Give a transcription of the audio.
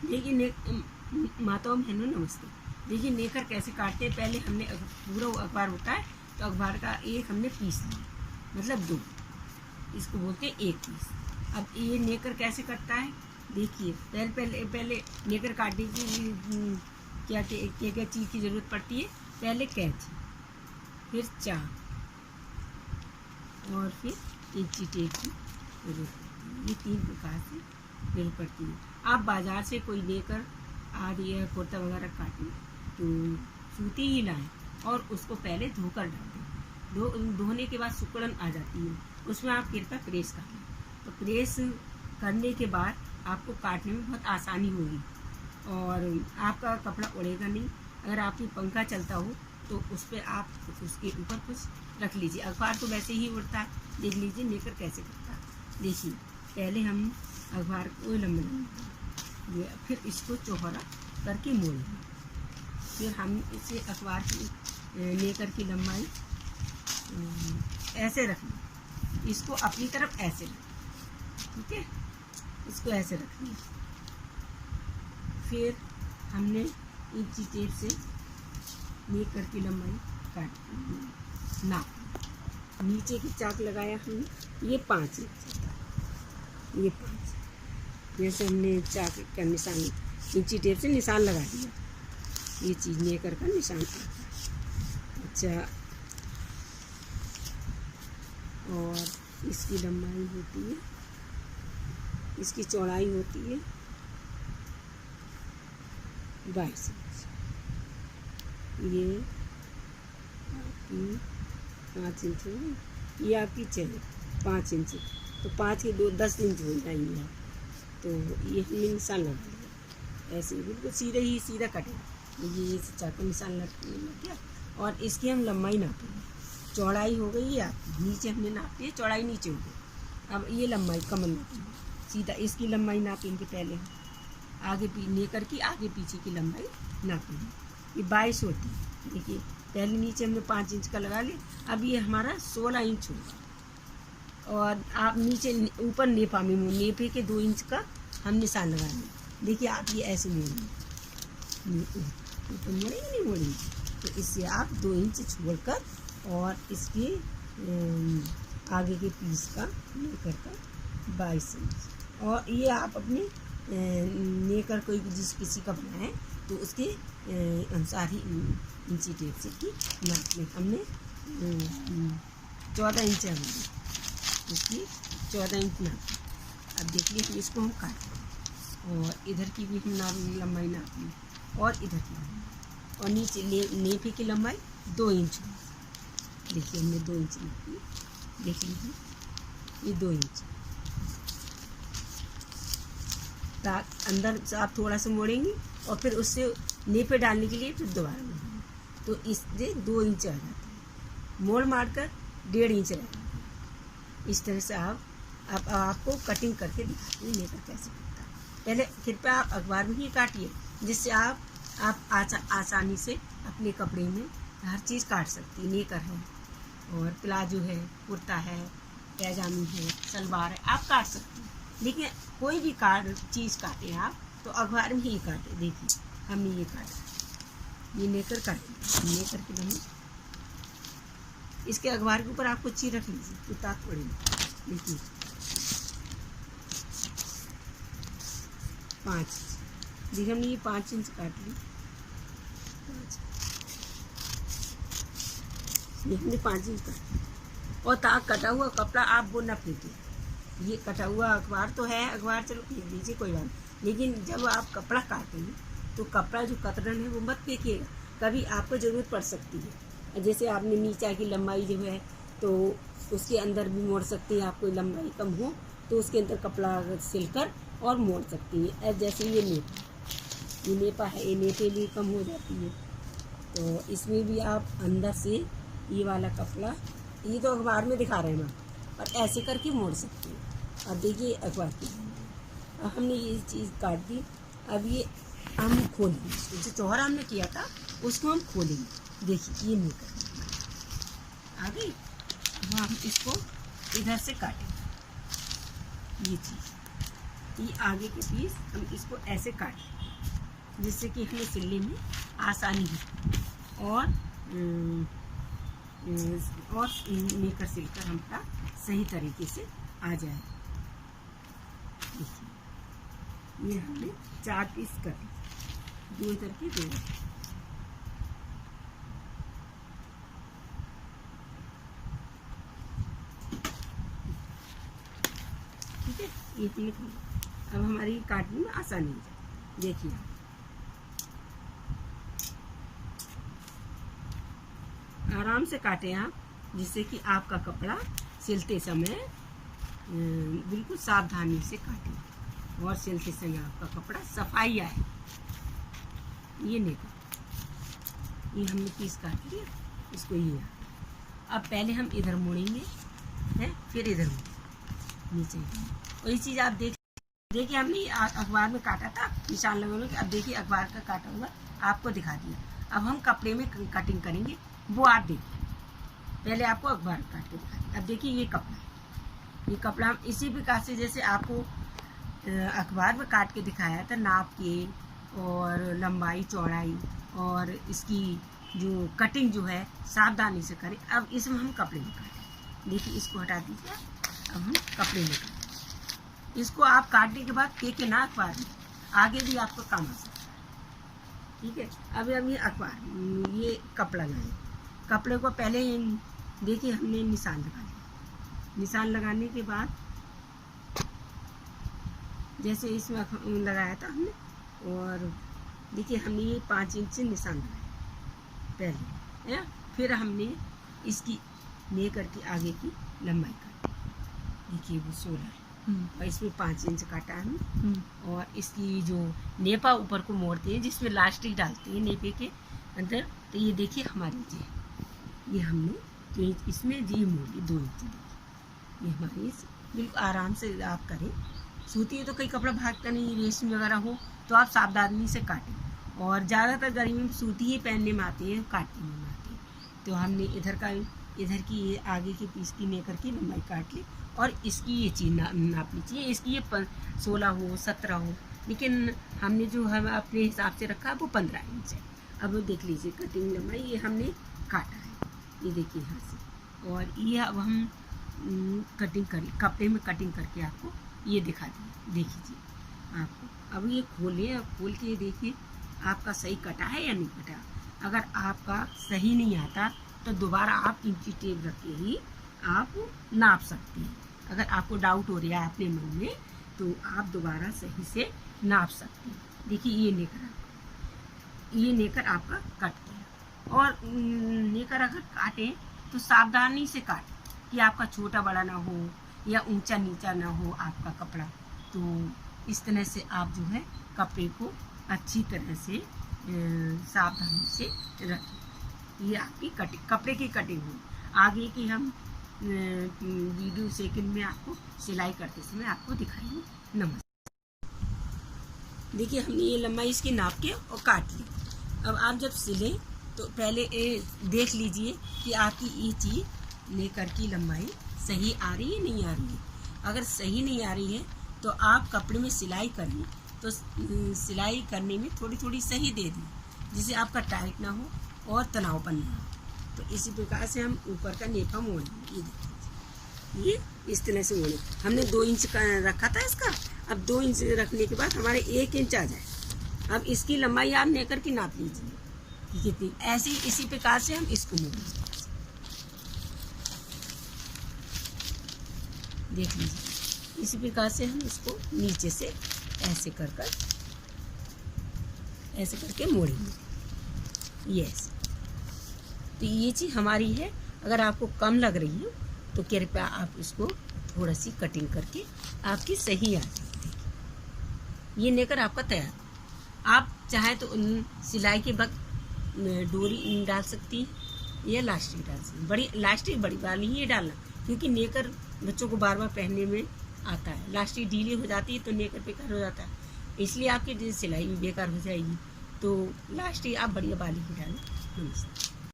देखिए माताओं बहनों नमस्ते। देखिए नेकर कैसे काटते हैं। पहले हमने पूरा अखबार होता है तो अखबार का एक हमने पीस लिया, मतलब 2, इसको बोलते हैं एक पीस। अब ये नेकर कैसे कटता है देखिए। पहले नेकर काटने की क्या चीज़ की ज़रूरत पड़ती है। पहले कैंची, फिर चाक और फिर इंची टेप की जरूरत पड़ती है। ये 3 प्रकार से जरूरत पड़ती है। आप बाज़ार से कोई लेकर आदि या कुर्ता वगैरह काटें तो सूती ही लाएं और उसको पहले धोकर डाल दें। धोने के बाद सिकुड़न आ जाती है, उसमें आप कृपया प्रेस कर लें। तो प्रेस करने के बाद आपको काटने में बहुत आसानी होगी और आपका कपड़ा उड़ेगा नहीं। अगर आपकी पंखा चलता हो तो उस पर आप उसके ऊपर कुछ रख लीजिए। अखबार तो वैसे ही उड़ता है, देख लीजिए नेकर कैसे करता है। देखिए पहले हम अखबार को लंबा, फिर इसको चौहरा करके मोड़ेंगे। फिर हम इसे अखबार की नेकर की लंबाई ऐसे रखनी, इसको अपनी तरफ ऐसे रखें, ठीक है, इसको ऐसे रखनी। फिर हमने इंची टेप से नेकर की लंबाई काट नाप, नीचे की चाक लगाया हमने, ये 5 इंच, ये 5, जैसे हमने चाक का निशान इंची टेप से निशान लगा दिया, ये चीज़ नेकर का निशान आता है। अच्छा, और इसकी लंबाई होती है, इसकी चौड़ाई होती है 22 इंच। ये आपकी 5 इंच है, ये आपकी 5 इंच, तो 5 के 2 10 इंच हो जाएंगे। तो ये हमने निशान लगा दिया, ऐसे बिल्कुल सीधा कटेगा। ये चाकू निशान लग गया और इसकी हम लंबाई नापेंगे। चौड़ाई हो गई है आपकी, नीचे हमने नापी है, चौड़ाई नीचे हो गई। अब ये लंबाई कमर नापेंगे, सीधा इसकी लंबाई नापेंगे। पहले आगे नेकर की आगे पीछे की लंबाई नापेंगे। ये 22 होती है। देखिए पहले नीचे हमने 5 इंच का लगा लिया, अब ये हमारा 16 इंच होगा। और आप नीचे ऊपर नेपे के 2 इंच का हम निशान लगा लें। देखिए आप ये ऐसे मोड़ेंगे, ऊपर मोड़ेंगे नहीं मोड़ेंगे, तो इससे आप 2 इंच छोड़कर और इसके आगे के पीस का नेकर का 22 इंच। और ये आप अपने नेकर कोई किसी का बनाएं तो उसके अनुसार ही इंची टेप से की नाप में हमने 14 इंच है, इसकी 14 इंच नाप। अब देखिए इसको हम काटें और इधर की भी हम लंबाई नाप ली और इधर की लंबाई, और नीचे नेफे की लंबाई 2 इंच। देखिए हमने 2 इंच नापी, देख लीजिए ये 2 इंच। अंदर से आप थोड़ा सा मोड़ेंगे और फिर उससे नेपे डालने के लिए फिर दोबारा मोड़ेंगे, तो इससे 2 इंच आ जाते हैं। मोड़ मार कर 1.5 इंच रह जाते हैं। इस तरह से आप आपको कटिंग करके दिखाते हैं नेकर कैसे करता है। पहले कृपया आप अखबार में ही काटिए, जिससे आप आसानी से अपने कपड़े में हर चीज़ काट सकती है। नेकर है और प्लाजो है, कुर्ता है, पैजामी है, सलवार है, आप काट सकते हैं। लेकिन कोई भी चीज़ काटे आप तो अखबार में ही काटे। देखिए हमने ये काटा, ये नेकर काटे, नेकर की लंबाई इसके अखबार के ऊपर आपको चीज रख लीजिए तो ताक पड़ेगी। देखिए 5, देखिए हमने ये 5 इंच काट ली, ये हमने 5 इंच काट, और ताक कटा हुआ कपड़ा आप वो न फेंकिए। ये कटा हुआ अखबार तो है, अखबार चलो फेंक दीजिए कोई बात, लेकिन जब आप कपड़ा काटेंगे तो कपड़ा जो कतरन है वो मत फेंकिएगा, कभी आपको ज़रूरत पड़ सकती है। जैसे आपने नीचा की लंबाई जो है तो उसके अंदर भी मोड़ सकती है, आपको लंबाई कम हो तो उसके अंदर कपड़ा सिलकर और मोड़ सकती है। जैसे ये नेपा है, ये नेपे लिए कम हो जाती है, तो इसमें भी आप अंदर से ये वाला कपड़ा, ये तो अखबार में दिखा रहे हैं हम, और ऐसे करके मोड़ सकते हैं। अब देखिए अखबार की हमने ये चीज़ काट दी। अब ये हम खोलेंगे, जो चौहरा हमने किया था उसको हम खोलेंगे। देखिए ये नेकर आ गई, अब हम इसको इधर से काटेंगे। ये चीज़ ये आगे के पीस हम इसको ऐसे काटें जिससे कि हमें सिलने में आसानी हो और नेकर सिलकर हमारा सही तरीके से आ जाए। देखिए ये हमने 4 पीस कर दिए, 2 इधर के 2 इधर। ठीक है, ये 3 अब हमारी काटने में आसानी हो जाए। देखिए आराम से काटें आप, जिससे कि आपका कपड़ा सिलते समय बिल्कुल सावधानी से काटें और सिलते समय आपका कपड़ा सफाई आए। ये नेकर ये हमने पीस काट लिया, इसको ये अब पहले हम इधर मोड़ेंगे है, फिर इधर मोड़ेंगे नीचे। वही चीज़ आप देखिए हमने अखबार में काटा था निशान लगाने के। अब देखिए अखबार का काटा हुआ आपको दिखा दिया। अब हम कपड़े में कटिंग करेंगे, वो आप देखिए। पहले आपको अखबार काट के दिखा दिया। अब देखिए ये कपड़ा हम इसी प्रकार से जैसे आपको अखबार में काट के दिखाया था, नाप के और लंबाई चौड़ाई और इसकी जो कटिंग जो है सावधानी से करें। अब इसमें हम कपड़े में काटें। देखिए इसको हटा दीजिए, अब हम कपड़े में काटें। इसको आप काटने के बाद फेंके ना अखबार में, आगे भी आपको काम आ सकता है। ठीक है, अब ये अखबार ये कपड़ा लाए, कपड़े को पहले देखिए हमने निशान लगा लिया। निशान लगाने के बाद जैसे इसमें लगाया था हमने, और देखिए हमने ये 5 इंच से निशान लगाया पहले है। फिर हमने इसकी नेकर की आगे की लंबाई काटी। देखिए वो 16 है और इसमें 5 इंच काटा है हमने। और इसकी जो नेपा ऊपर को मोड़ते हैं, जिसमें लास्टिक डालते हैं नेपे के अंदर, तो ये देखिए हमारी ये हमने तो इसमें जी मोड़ी 2 इंच। देखिए ये हमारी बिल्कुल आराम से आप करें। सूती है तो कई कपड़ा भागता नहीं, रेशमी वगैरह हो तो आप सावधानी से काटें। और ज़्यादातर गर्मी में सूती ही पहनने में आती है, काटने में आती है। तो हमने इधर की ये आगे की पीस की नेकर की लंबाई काट ली और इसकी ये चीज़ नाप लीजिए। इसकी ये 16 हो 17 हो, लेकिन हमने जो हम अपने हिसाब से रखा है वो 15 इंच है। अब देख लीजिए कटिंग लंबाई ये हमने काटा है, ये देखिए यहाँ से। और ये अब हम कटिंग करें, कपड़े में कटिंग करके आपको ये दिखा दें। देखिए आपको अब ये खोलें, अब खोल के देखिए आपका सही कटा है या नहीं कटा। अगर आपका सही नहीं आता तो दोबारा आप इंची टेप रख के ही आप नाप सकते हैं। अगर आपको डाउट हो रहा है अपने मन में तो आप दोबारा सही से नाप सकते हैं। देखिए ये नेकर आपका कट गया। और नेकर अगर काटें तो सावधानी से काटें कि आपका छोटा बड़ा ना हो या ऊंचा नीचा ना हो आपका कपड़ा। तो इस तरह से आप जो है कपड़े को अच्छी तरह से सावधानी से रखें। ये आपकी कटिंग, कपड़े की कटिंग हुई। आगे की हम वीडियो सेकंड में आपको सिलाई करते समय आपको दिखाएंगे। नमस्ते। देखिए हमने ये लंबाई इसकी नाप के और काट ली। अब आप जब सिलें तो पहले देख लीजिए कि आपकी ये चीज़ नेकर की लंबाई सही आ रही है नहीं आ रही है। अगर सही नहीं आ रही है तो आप कपड़े में सिलाई करें तो सिलाई करने में थोड़ी थोड़ी सही दे दें, जिससे आपका टाइट ना हो और तनावपन ना हो। तो इसी प्रकार से हम ऊपर का नेपा मोड़ेंगे। ये देखिए ये इस तरह से मोड़े। हमने 2 इंच का रखा था इसका। अब 2 इंच रखने के बाद हमारे 1 इंच आ जाए। अब इसकी लंबाई आप नेकर की नाप लीजिए कितनी, ऐसी इसी प्रकार से हम इसको मोड़ेंगे। देख लीजिए इसी प्रकार से हम इसको नीचे से ऐसे करके मोड़ेंगे। यस, तो ये चीज़ हमारी है। अगर आपको कम लग रही है तो कृपया आप इसको थोड़ा सी कटिंग करके आपकी सही आ जाएगी। ये नेकर आपका तैयार। आप चाहे तो सिलाई के वक्त डोरी डाल सकती हैं या लास्टिक डाल सकती हैं। बड़ी लास्टिक बड़ी वाली ही डालना, क्योंकि नेकर बच्चों को बार बार पहनने में आता है। लास्टिक ढीली हो जाती है तो नेकर बेकार हो जाता है, इसलिए आपकी सिलाई भी बेकार हो जाएगी। तो लास्टिक आप बढ़िया वाली ही डालें। नमस्ते।